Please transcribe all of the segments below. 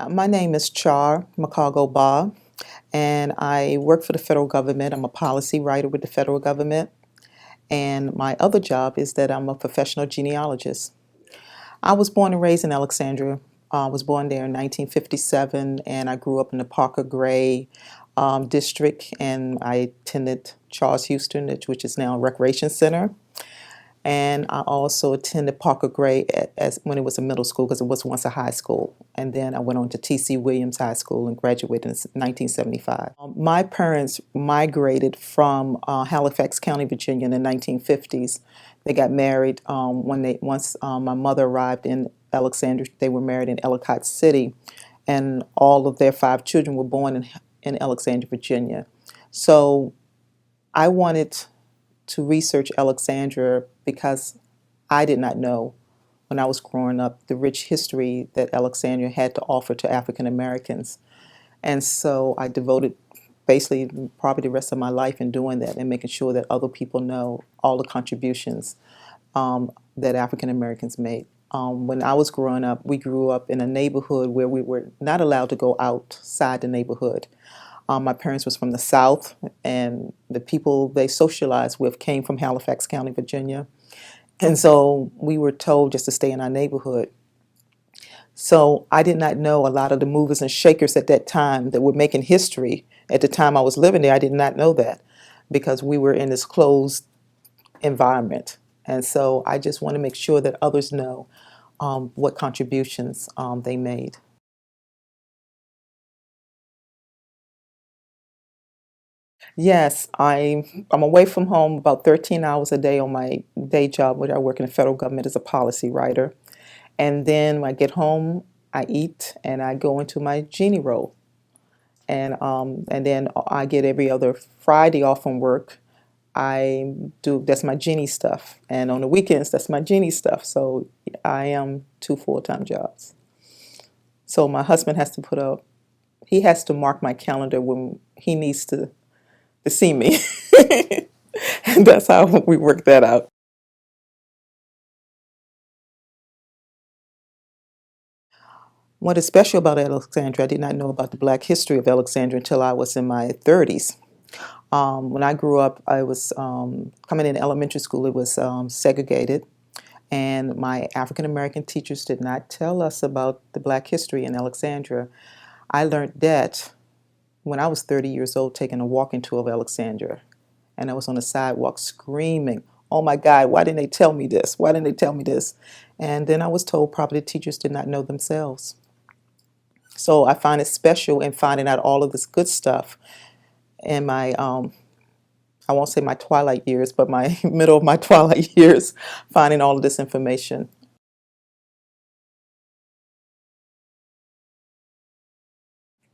my name is Char McCargo, and I work for the federal government. I'm a policy writer with the federal government, and my other job is that I'm a professional genealogist. I was born and raised in Alexandria. I was born there in 1957, and I grew up in the Parker Gray district, and I attended Charles Houston, which is now a recreation center. And I also attended Parker Gray as when it was a middle school because it was once a high school. And then I went on to T.C. Williams High School and graduated in 1975. My parents migrated from Halifax County, Virginia in the 1950s. They got married once my mother arrived in Alexandria. They were married in Ellicott City, and all of their 5 children were born in Alexandria, Virginia. So I wanted to research Alexandria because I did not know when I was growing up the rich history that Alexandria had to offer to African Americans. And so I devoted basically probably the rest of my life in doing that and making sure that other people know all the contributions that African Americans made. When I was growing up, we grew up in a neighborhood where we were not allowed to go outside the neighborhood. My parents was from the South, and the people they socialized with came from Halifax County, Virginia. And so we were told just to stay in our neighborhood. So I did not know a lot of the movers and shakers at that time that were making history. At the time I was living there, I did not know that because we were in this closed environment. And so I just want to make sure that others know what contributions they made. Yes, I'm away from home about 13 hours a day on my day job, where I work in the federal government as a policy writer. And then when I get home, I eat and I go into my genie role. And then I get every other Friday off from work. I do that's my genie stuff, and on the weekends that's my genie stuff. So I am 2 full-time jobs. So my husband has to he has to mark my calendar when he needs to see me. And that's how we work that out. What is special about Alexandria, I did not know about the Black history of Alexandria until I was in my 30s. When I grew up, I was coming in elementary school, it was segregated, and my African American teachers did not tell us about the Black history in Alexandria. I learned that when I was 30 years old, taking a walking tour of Alexandria, and I was on the sidewalk screaming, "Oh my God, why didn't they tell me this? Why didn't they tell me this?" And then I was told probably the teachers did not know themselves. So I find it special in finding out all of this good stuff in my, I won't say my twilight years, but my middle of my twilight years, finding all of this information.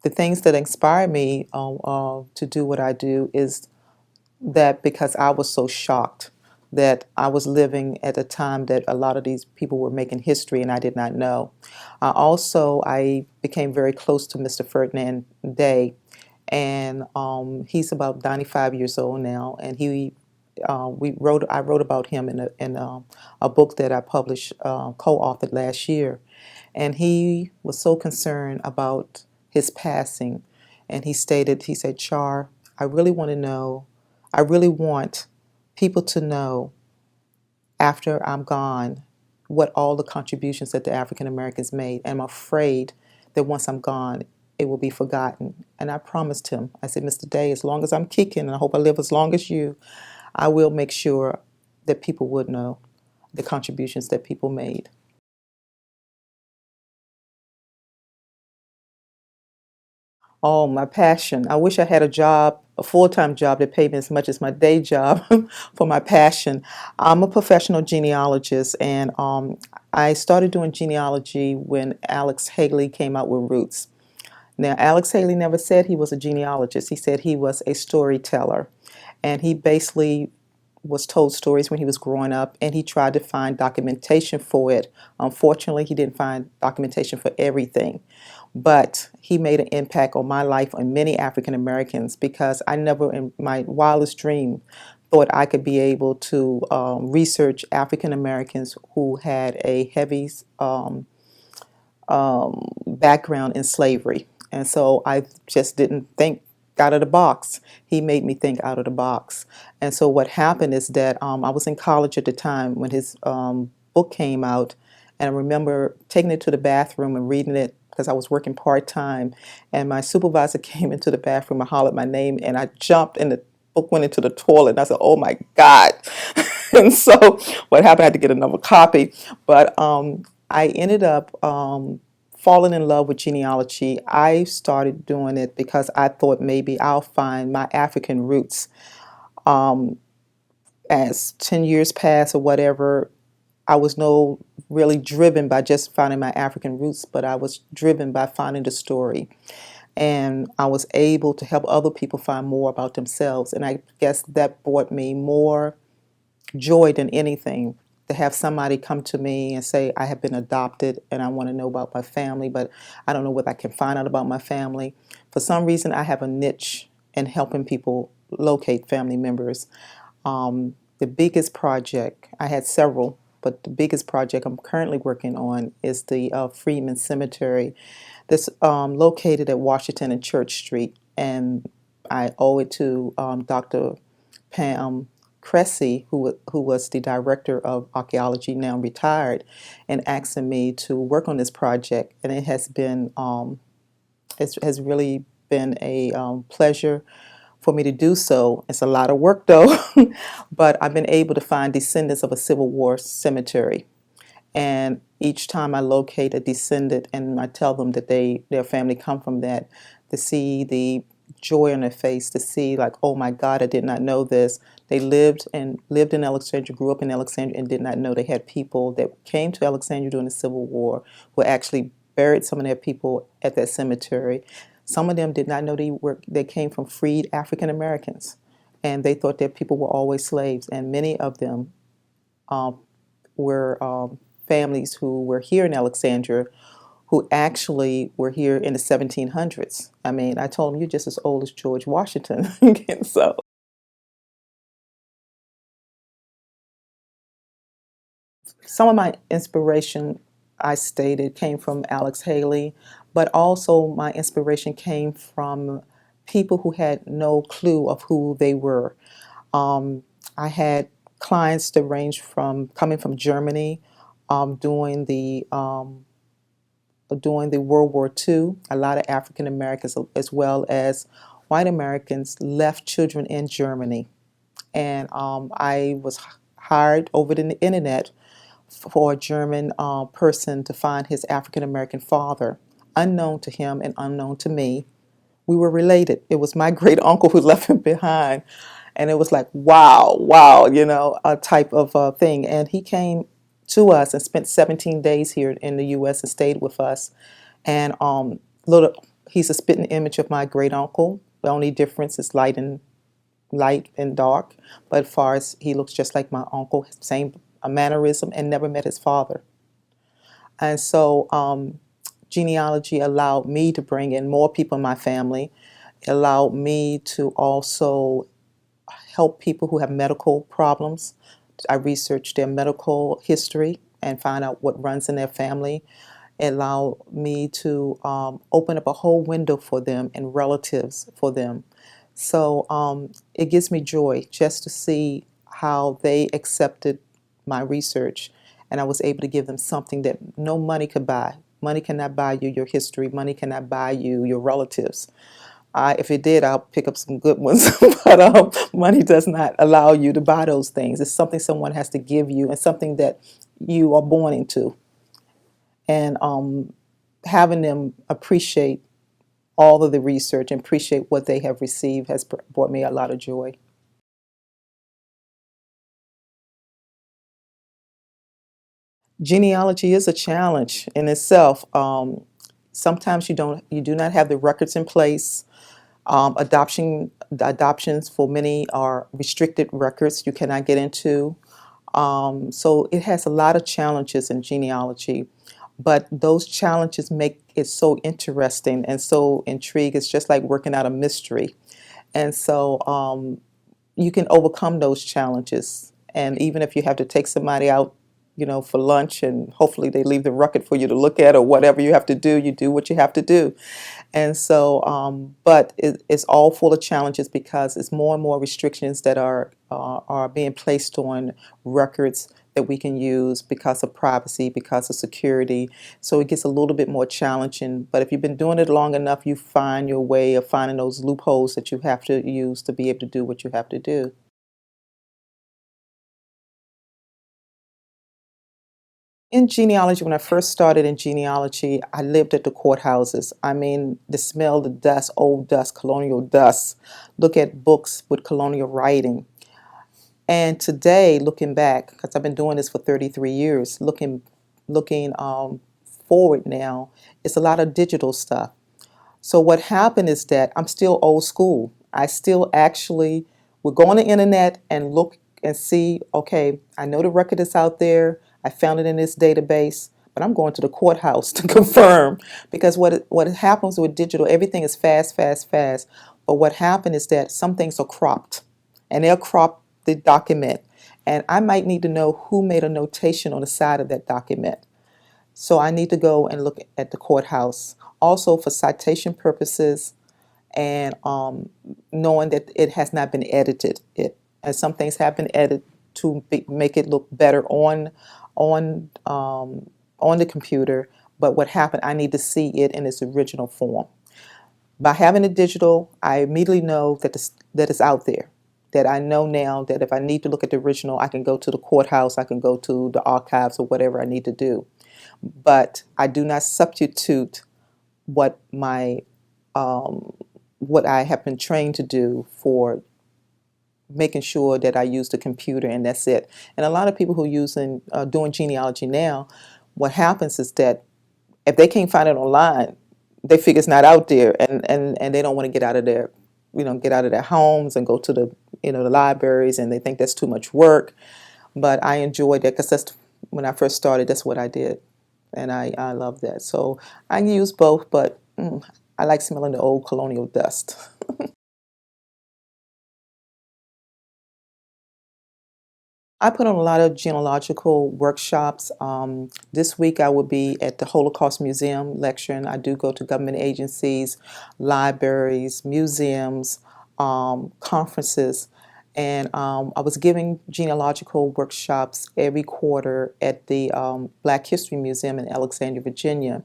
The things that inspire me to do what I do is that because I was so shocked that I was living at a time that a lot of these people were making history and I did not know. I became very close to Mr. Ferdinand Day, and he's about 95 years old now, and I wrote about him in a book that I published, co-authored last year, and he was so concerned about his passing, and he said, Char, I really want to know, I really want people to know after I'm gone what all the contributions that the African Americans made. And I'm afraid that once I'm gone, it will be forgotten. And I promised him, I said, Mr. Day, as long as I'm kicking, and I hope I live as long as you, I will make sure that people would know the contributions that people made. Oh, my passion. I wish I had a job, a full-time job that paid me as much as my day job for my passion. I'm a professional genealogist, and I started doing genealogy when Alex Haley came out with Roots. Now, Alex Haley never said he was a genealogist. He said he was a storyteller. And he basically was told stories when he was growing up, and he tried to find documentation for it. Unfortunately, he didn't find documentation for everything. But he made an impact on my life and many African Americans because I never in my wildest dream thought I could be able to research African Americans who had a heavy background in slavery. And so I just didn't think out of the box. He made me think out of the box. And so what happened is that I was in college at the time when his book came out, and I remember taking it to the bathroom and reading it because I was working part-time, and my supervisor came into the bathroom and hollered my name, and I jumped and the book went into the toilet, and I said, oh my God. And so what happened, I had to get another copy. But I ended up falling in love with genealogy. I started doing it because I thought maybe I'll find my African roots. As 10 years passed or whatever, I was no really driven by just finding my African roots, but I was driven by finding the story. And I was able to help other people find more about themselves. And I guess that brought me more joy than anything, to have somebody come to me and say, I have been adopted and I want to know about my family, but I don't know what I can find out about my family. For some reason, I have a niche in helping people locate family members. The biggest project, I had several, but the biggest project I'm currently working on is the Freedman Cemetery that's located at Washington and Church Street. And I owe it to Dr. Pam Cressy, who was the director of archaeology, now retired, and asking me to work on this project. And it has been, it has really been a pleasure for me to do so. It's a lot of work though, but I've been able to find descendants of a Civil War cemetery. And each time I locate a descendant and I tell them that their family come from that, to see the joy on their face, to see like, oh my God, I did not know this. They lived in Alexandria, grew up in Alexandria, and did not know they had people that came to Alexandria during the Civil War, who actually buried some of their people at that cemetery. Some of them did not know they came from freed African Americans, and they thought their people were always slaves. And many of them were families who were here in Alexandria, who actually were here in the 1700s. I mean, I told them, you're just as old as George Washington. So some of my inspiration, I stated, came from Alex Haley, but also my inspiration came from people who had no clue of who they were. I had clients that ranged from coming from Germany, during the World War II. A lot of African Americans, as well as white Americans, left children in Germany. And I was hired over the internet for a German person to find his African American father, unknown to him and unknown to me. We were related. It was my great uncle who left him behind. And it was like, wow, wow, a type of thing. And he came to us and spent 17 days here in the U.S. and stayed with us. And he's a spitting image of my great uncle. The only difference is light and dark. But as far as he looks just like my uncle, same mannerism, and never met his father. And so genealogy allowed me to bring in more people in my family. It allowed me to also help people who have medical problems. I researched their medical history and find out what runs in their family. It allowed me to open up a whole window for them and relatives for them. So it gives me joy just to see how they accepted my research, and I was able to give them something that no money could buy. Money cannot buy you your history. Money cannot buy you your relatives. If it did, I'll pick up some good ones, but money does not allow you to buy those things. It's something someone has to give you, and something that you are born into. And having them appreciate all of the research and appreciate what they have received has brought me a lot of joy. Genealogy is a challenge in itself. Sometimes you do not have the records in place. Adoptions for many are restricted records you cannot get into. So it has a lot of challenges in genealogy, but those challenges make it so interesting and so intriguing. It's just like working out a mystery. And so you can overcome those challenges. And even if you have to take somebody out for lunch, and hopefully they leave the record for you to look at, or whatever you have to do, you do what you have to do. And so, but it's all full of challenges because it's more and more restrictions that are being placed on records that we can use because of privacy, because of security. So it gets a little bit more challenging. But if you've been doing it long enough, you find your way of finding those loopholes that you have to use to be able to do what you have to do. In genealogy, when I first started in genealogy, I lived at the courthouses. I mean, the smell, the dust, old dust, colonial dust. Look at books with colonial writing. And today, looking back, because I've been doing this for 33 years, looking forward now, it's a lot of digital stuff. So what happened is that I'm still old school. I still actually would go on the internet and look and see, okay, I know the record is out there. I found it in this database, but I'm going to the courthouse to confirm because what happens with digital, everything is fast, fast, fast. But what happened is that some things are cropped, and they'll crop the document. And I might need to know who made a notation on the side of that document. So I need to go and look at the courthouse. Also for citation purposes and knowing that it has not been edited. And some things have been edited to make it look better on on the computer. But what happened, I need to see it in its original form. By having it digital, I immediately know that it's out there. That I know now that if I need to look at the original, I can go to the courthouse, I can go to the archives or whatever I need to do. But I do not substitute what my what I have been trained to do for making sure that I use the computer and that's it. And a lot of people who are doing genealogy now, what happens is that if they can't find it online, they figure it's not out there, and they don't want to get out of their get out of their homes and go to the libraries, and they think that's too much work. But I enjoyed that because that's when I first started. That's what I did, and I love that. So I use both, but I like smelling the old colonial dust. I put on a lot of genealogical workshops. This week I will be at the Holocaust Museum lecturing. I do go to government agencies, libraries, museums, conferences, and I was giving genealogical workshops every quarter at the Black History Museum in Alexandria, Virginia.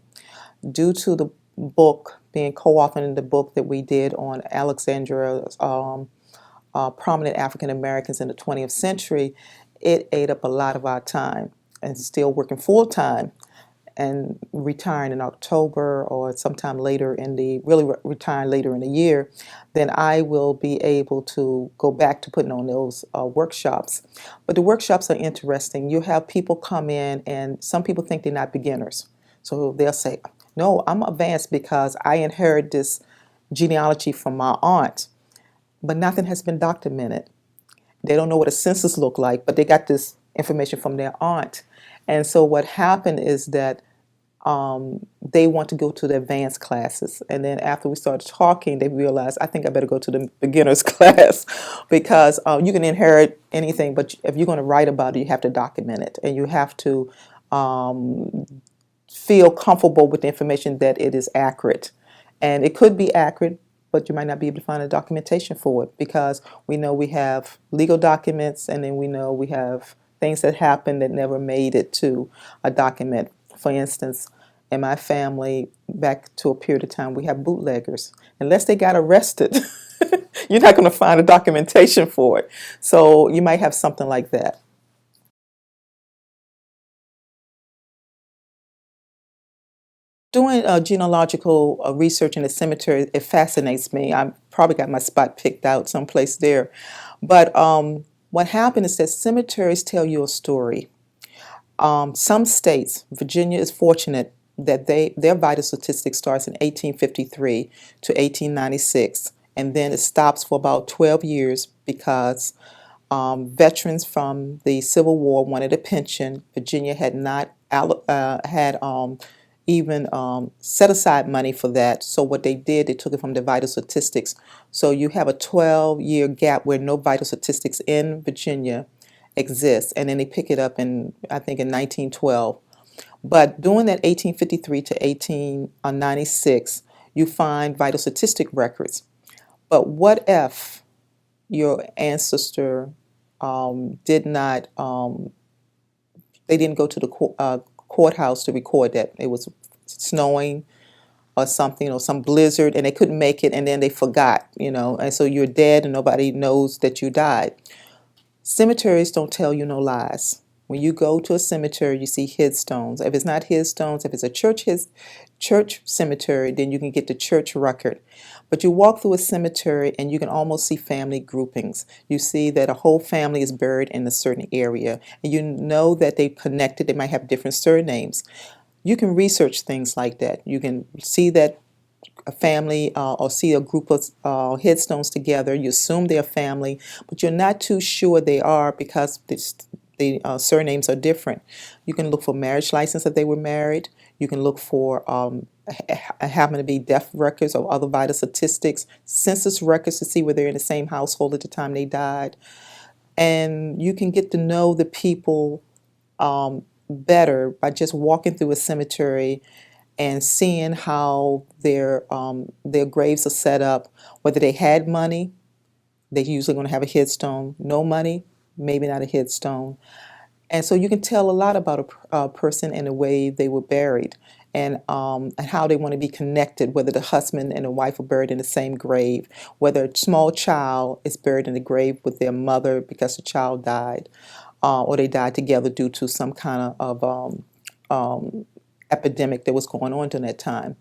Due to the book being co-authored in the book that we did on Alexandria prominent African Americans in the 20th century, it ate up a lot of our time. And still working full time and retiring in October or sometime later retiring later in the year, then I will be able to go back to putting on those workshops. But the workshops are interesting. You have people come in, and some people think they're not beginners. So they'll say, no, I'm advanced because I inherited this genealogy from my aunt, but nothing has been documented. They don't know what a census looked like, but they got this information from their aunt. And so what happened is that they want to go to the advanced classes. And then after we started talking, they realized, I think I better go to the beginner's class because you can inherit anything, but if you're going to write about it, you have to document it. And you have to feel comfortable with the information that it is accurate. And it could be accurate, but you might not be able to find a documentation for it because we know we have legal documents, and then we know we have things that happened that never made it to a document. For instance, in my family, back to a period of time, we have bootleggers. Unless they got arrested, you're not going to find a documentation for it. So you might have something like that. Doing genealogical research in the cemetery, it fascinates me. I probably got my spot picked out someplace there. But what happened is that cemeteries tell you a story. Some states, Virginia is fortunate that their vital statistic starts in 1853 to 1896, and then it stops for about 12 years because veterans from the Civil War wanted a pension. Virginia had not had even set aside money for that. So what they did, they took it from the vital statistics. So you have a 12-year gap where no vital statistics in Virginia, exists, and then they pick it up in, I think, in 1912. But during that 1853 to 1896, you find vital statistic records. But what if your ancestor did not, they didn't go to the courthouse to record that it was snowing or something, or some blizzard, and they couldn't make it, and then they forgot, and so you're dead and nobody knows that you died. Cemeteries don't tell you no lies. When you go to a cemetery, you see headstones. If it's not headstones, if it's a church cemetery, then you can get the church record. But you walk through a cemetery and you can almost see family groupings. You see that a whole family is buried in a certain area, and you know that they connected. They might have different surnames. You can research things like that. You can see that a family, or see a group of headstones together. You assume they're family, but you're not too sure they are, because the surnames are different. You can look for marriage license if they were married. You can look for happen to be death records or other vital statistics, census records to see whether they're in the same household at the time they died. And you can get to know the people better by just walking through a cemetery and seeing how their graves are set up. Whether they had money, they're usually going to have a headstone. No money, maybe not a headstone. And so you can tell a lot about a person and the way they were buried, and how they want to be connected, whether the husband and the wife are buried in the same grave, whether a small child is buried in the grave with their mother because the child died, or they died together due to some kind of epidemic that was going on during that time.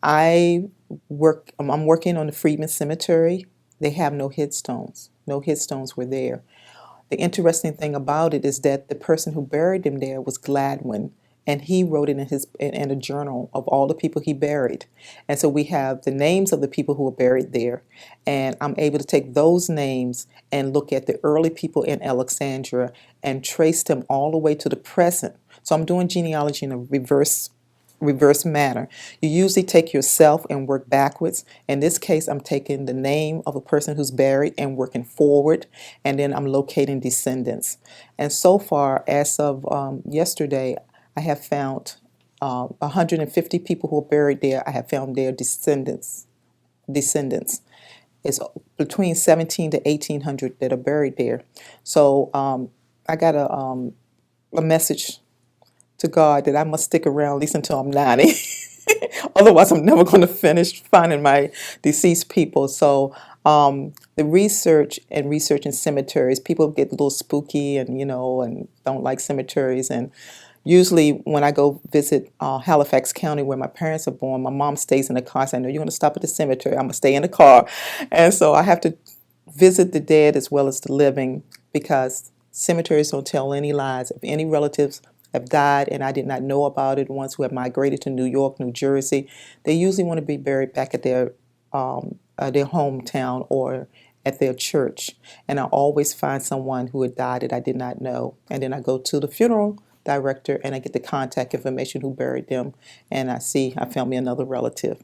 I'm working on the Freedman Cemetery. They have no headstones. No headstones were there. The interesting thing about it is that the person who buried him there was Gladwin, and he wrote it in a journal of all the people he buried. And so we have the names of the people who were buried there, and I'm able to take those names and look at the early people in Alexandria and trace them all the way to the present. So I'm doing genealogy in a reverse manner. You usually take yourself and work backwards. In this case, I'm taking the name of a person who's buried and working forward, and then I'm locating descendants. And so far, as of yesterday, I have found 150 people who are buried there. I have found their descendants. It's between 17 to 1800 that are buried there. So I got a message to God that I must stick around at least until I'm 90. Otherwise, I'm never going to finish finding my deceased people. So the research in cemeteries, people get a little spooky and don't like cemeteries. And usually when I go visit Halifax County, where my parents are born, my mom stays in the car. So I know you're going to stop at the cemetery. I'm going to stay in the car. And so I have to visit the dead as well as the living, because cemeteries don't tell any lies. If any relatives have died and I did not know about it, ones who have migrated to New York, New Jersey, they usually want to be buried back at their hometown or at their church. And I always find someone who had died that I did not know. And then I go to the funeral director and I get the contact information who buried them, and I found me another relative.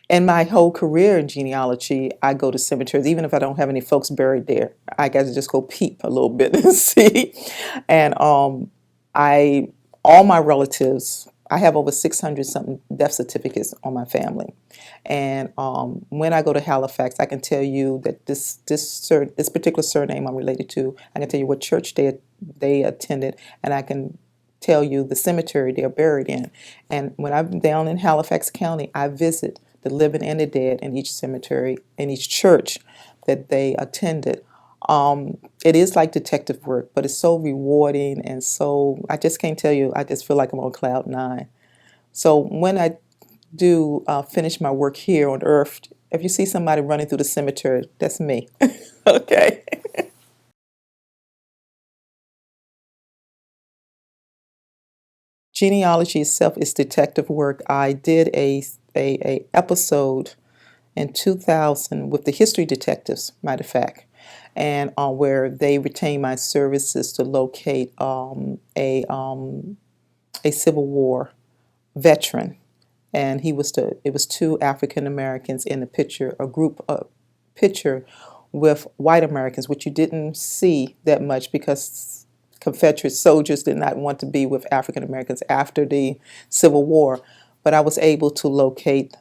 In my whole career in genealogy, I go to cemeteries, even if I don't have any folks buried there. I got to just go peep a little bit and see. And I, all my relatives, I have over 600 something death certificates on my family. And when I go to Halifax, I can tell you that this particular surname I'm related to. I can tell you what church they attended, and I can tell you the cemetery they're buried in. And when I'm down in Halifax County, I visit the living and the dead in each cemetery, in each church that they attended. It is like detective work, but it's so rewarding, and so I just can't tell you. I just feel like I'm on cloud nine. So when I do finish my work here on Earth, if you see somebody running through the cemetery, that's me. Okay. Genealogy itself is detective work. I did a episode in 2000 with the History Detectives, matter of fact, and where they retained my services to locate a Civil War veteran and it was two African Americans in the picture, a group picture with white Americans, which you didn't see that much because Confederate soldiers did not want to be with African Americans after the Civil War. But I was able to locate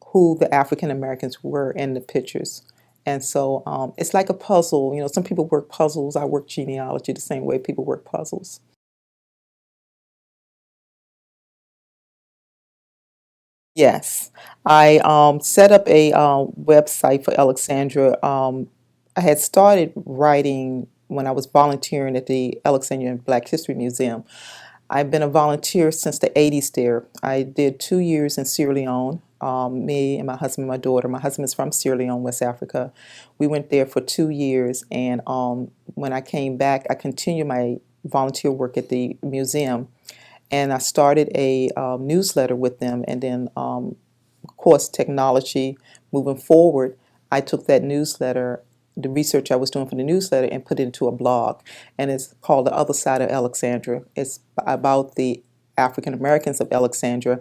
who the African Americans were in the pictures. And so it's like a puzzle. You know, some people work puzzles. I work genealogy the same way people work puzzles. Yes, I set up a website for Alexandria. I had started writing when I was volunteering at the Alexandria Black History Museum. I've been a volunteer since the 80s there. I did 2 years in Sierra Leone, me and my husband and my daughter. My husband's from Sierra Leone, West Africa. We went there for 2 years, and when I came back, I continued my volunteer work at the museum, and I started a newsletter with them. And then, of course, technology moving forward, I took that newsletter, the research I was doing for the newsletter, and put it into a blog. And it's called The Other Side of Alexandria. It's about the African Americans of Alexandria.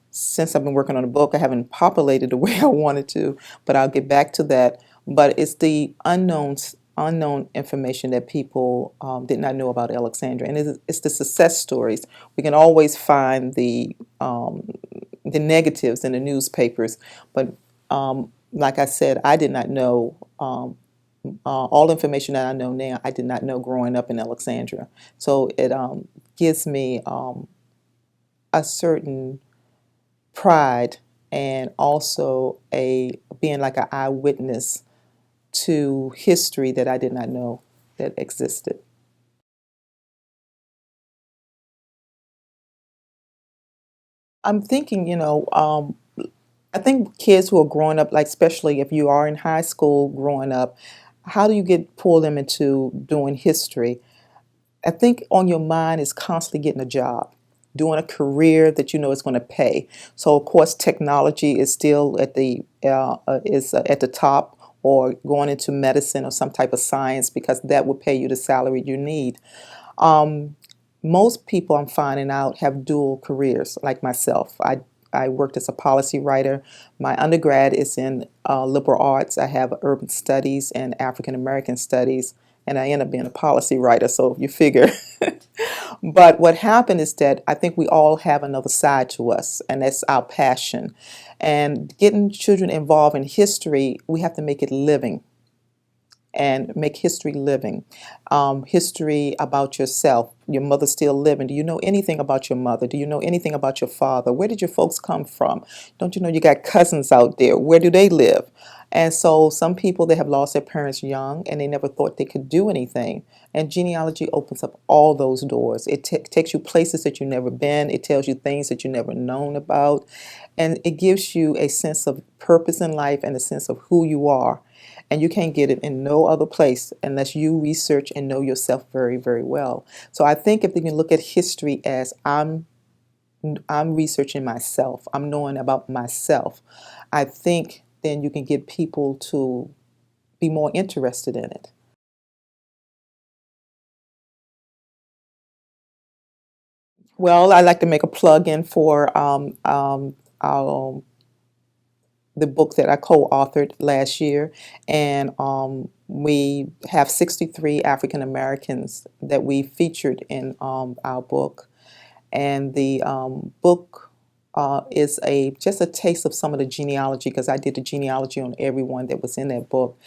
Since I've been working on the book, I haven't populated the way I wanted to, but I'll get back to that. But it's the unknown information that people did not know about Alexandria, and it's the success stories. We can always find the negatives in the newspapers, but like I said, I did not know all the information that I know now. I did not know growing up in Alexandria, so it gives me a certain pride and also a being like an eyewitness to history that I did not know that existed. I'm thinking, I think kids who are growing up, like especially if you are in high school growing up, how do you pull them into doing history? I think on your mind is constantly getting a job, doing a career that you know is going to pay. So of course, technology is still at the top, or going into medicine or some type of science because that will pay you the salary you need. Um, Most people I'm finding out have dual careers, like myself. I worked as a policy writer. My undergrad is in liberal arts. I have urban studies and African American studies, and I end up being a policy writer, so you figure. But what happened is that I think we all have another side to us, and that's our passion. And getting children involved in history, we have to make it living and make history living. History about yourself. Your mother's still living. Do you know anything about your mother? Do you know anything about your father? Where did your folks come from? Don't you know you got cousins out there? Where do they live? And so some people, they have lost their parents young and they never thought they could do anything. And genealogy opens up all those doors. It takes you places that you've never been. It tells you things that you never known about. And it gives you a sense of purpose in life and a sense of who you are. And you can't get it in no other place unless you research and know yourself very, very well. So I think if you can look at history as I'm researching myself, I'm knowing about myself, I think then you can get people to be more interested in it. Well, I like to make a plug in for our, the book that I co-authored last year, and we have 63 African Americans that we featured in our book, and the book is a just a taste of some of the genealogy because I did the genealogy on everyone that was in that book,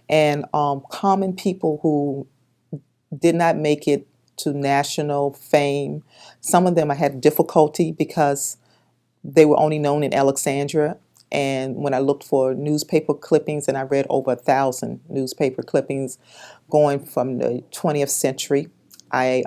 and common people who did not make it to national fame. Some of them I had difficulty because they were only known in Alexandria. And when I looked for newspaper clippings, and I read over 1,000 newspaper clippings going from the 20th century, I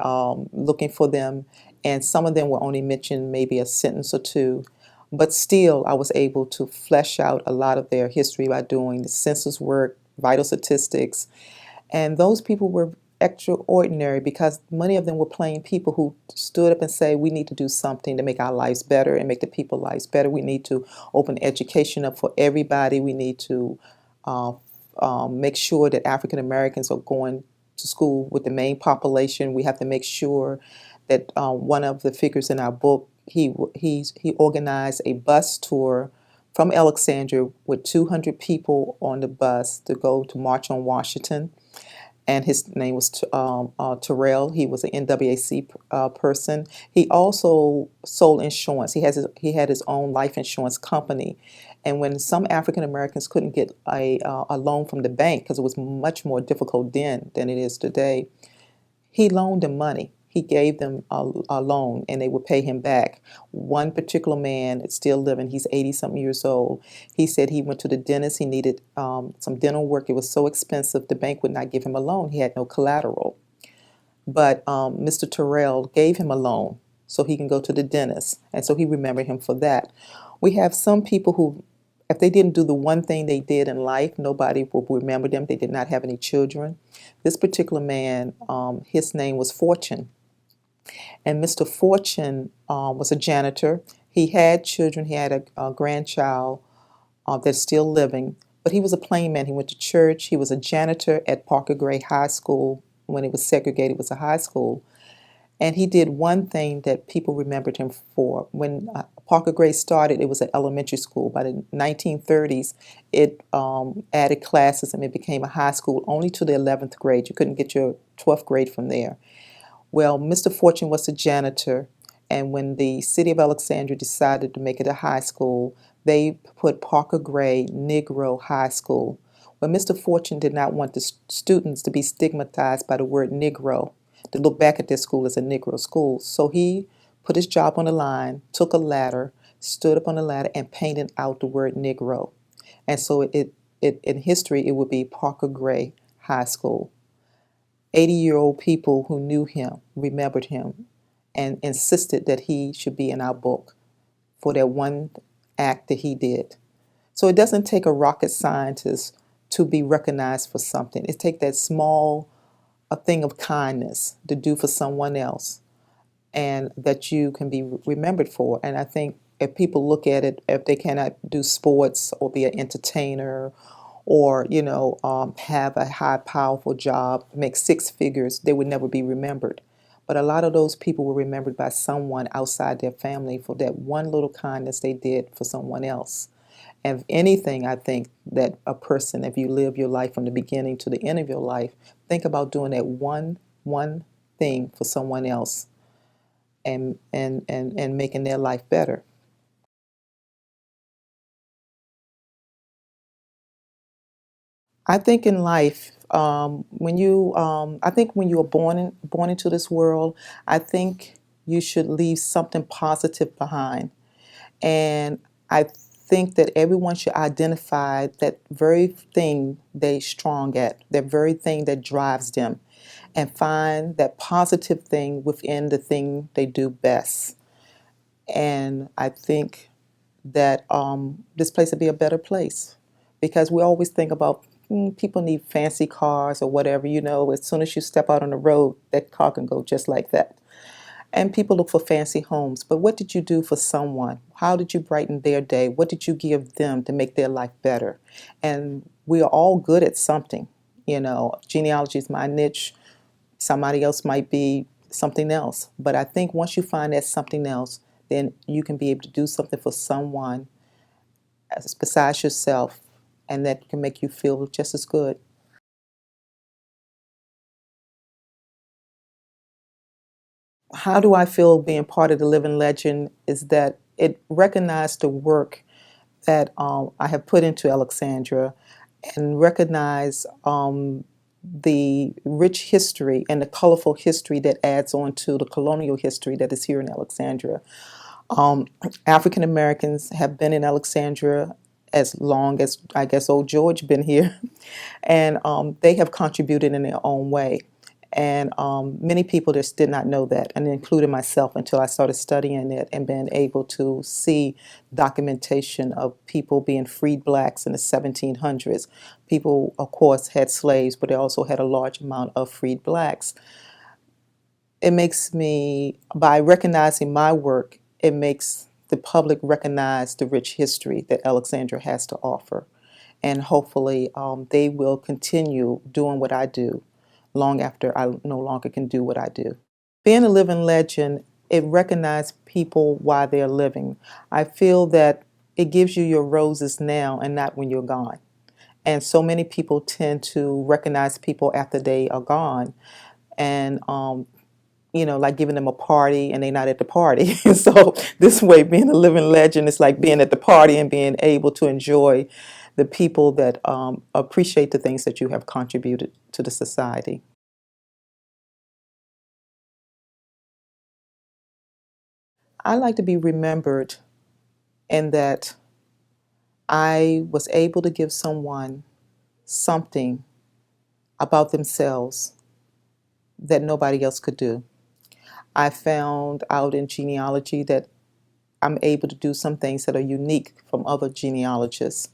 looking for them, and some of them were only mentioned maybe a sentence or two. But still, I was able to flesh out a lot of their history by doing the census work, vital statistics, and those people were extraordinary because many of them were plain people who stood up and say, we need to do something to make our lives better and make the people's lives better. We need to open education up for everybody. We need to uh, make sure that African Americans are going to school with the main population. We have to make sure that one of the figures in our book he organized a bus tour from Alexandria with 200 people on the bus to go to March on Washington, and his name was Terrell. He was an NWAC person. He also sold insurance. He had his own life insurance company, and when some African Americans couldn't get a loan from the bank because it was much more difficult then than it is today, he loaned them money. He gave them a loan and they would pay him back. One particular man is still living, he's 80 something years old. He said he went to the dentist, he needed some dental work. It was so expensive, the bank would not give him a loan. He had no collateral. But Mr. Terrell gave him a loan so he can go to the dentist. And so he remembered him for that. We have some people who, if they didn't do the one thing they did in life, nobody will remember them. They did not have any children. This particular man, his name was Fortune. And Mr. Fortune was a janitor. He had children. He had a grandchild that's still living. But he was a plain man. He went to church. He was a janitor at Parker Gray High School when it was segregated. It was a high school. And he did one thing that people remembered him for. When Parker Gray started, it was an elementary school. By the 1930s, it added classes and it became a high school only to the 11th grade. You couldn't get your 12th grade from there. Well, Mr. Fortune was a janitor, and when the city of Alexandria decided to make it a high school, they put Parker Gray Negro High School. Well, Mr. Fortune did not want the students to be stigmatized by the word Negro, to look back at their school as a Negro school. So he put his job on the line, took a ladder, stood up on the ladder, and painted out the word Negro. And so in history, it would be Parker Gray High School. 80-year-old people who knew him remembered him and insisted that he should be in our book for that one act that he did. So it doesn't take a rocket scientist to be recognized for something. It takes that small a thing of kindness to do for someone else and that you can be remembered for. And I think if people look at it, if they cannot do sports or be an entertainer or have a high powerful job, make six figures, they would never be remembered. But a lot of those people were remembered by someone outside their family for that one little kindness they did for someone else. And if anything, I think that a person, if you live your life from the beginning to the end of your life, think about doing that one thing for someone else and making their life better. I think in life, I think when you are born into this world, I think you should leave something positive behind. And I think that everyone should identify that very thing they're strong at, that very thing that drives them, and find that positive thing within the thing they do best. And I think that this place would be a better place because we always think about people need fancy cars or whatever. As soon as you step out on the road, that car can go just like that. And people look for fancy homes. But what did you do for someone? How did you brighten their day? What did you give them to make their life better? And we are all good at something. Genealogy is my niche. Somebody else might be something else. But I think once you find that something else, then you can be able to do something for someone besides yourself, and that can make you feel just as good. How do I feel being part of the Living Legend is that it recognized the work that I have put into Alexandria and recognize the rich history and the colorful history that adds on to the colonial history that is here in Alexandria. Um, African Americans have been in Alexandria as long as I guess old George been here, and they have contributed in their own way. And many people just did not know that, and including myself, until I started studying it and being able to see documentation of people being freed blacks in the 1700s. People, of course, had slaves, but they also had a large amount of freed blacks. It makes me, by recognizing my work, it makes the public recognize the rich history that Alexandria has to offer. And hopefully they will continue doing what I do long after I no longer can do what I do. Being a living legend it recognizes people while they're living. I feel that it gives you your roses now and not when you're gone. And so many people tend to recognize people after they are gone, and like giving them a party and they're not at the party. So this way, being a living legend is like being at the party and being able to enjoy the people that appreciate the things that you have contributed to the society. I like to be remembered in that I was able to give someone something about themselves that nobody else could do. I found out in genealogy that I'm able to do some things that are unique from other genealogists.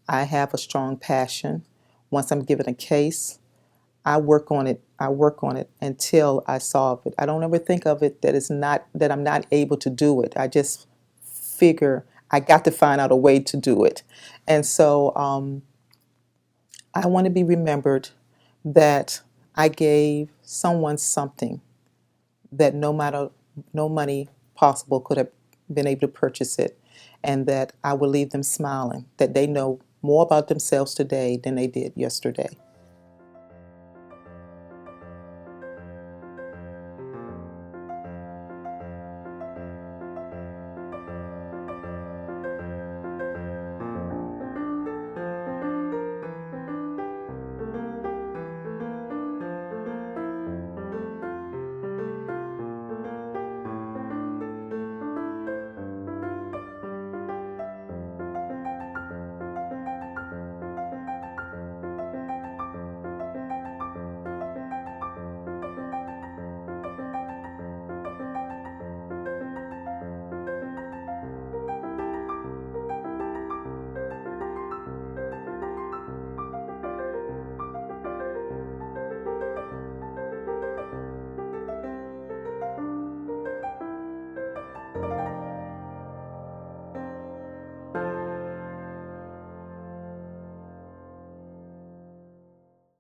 I have a strong passion. Once I'm given a case, I work on it. I work on it until I solve it. I don't ever think of it that I'm not able to do it. I just figure I got to find out a way to do it. And so I want to be remembered that I gave someone something that no money possible could have been able to purchase it, and that I will leave them smiling, that they know more about themselves today than they did yesterday.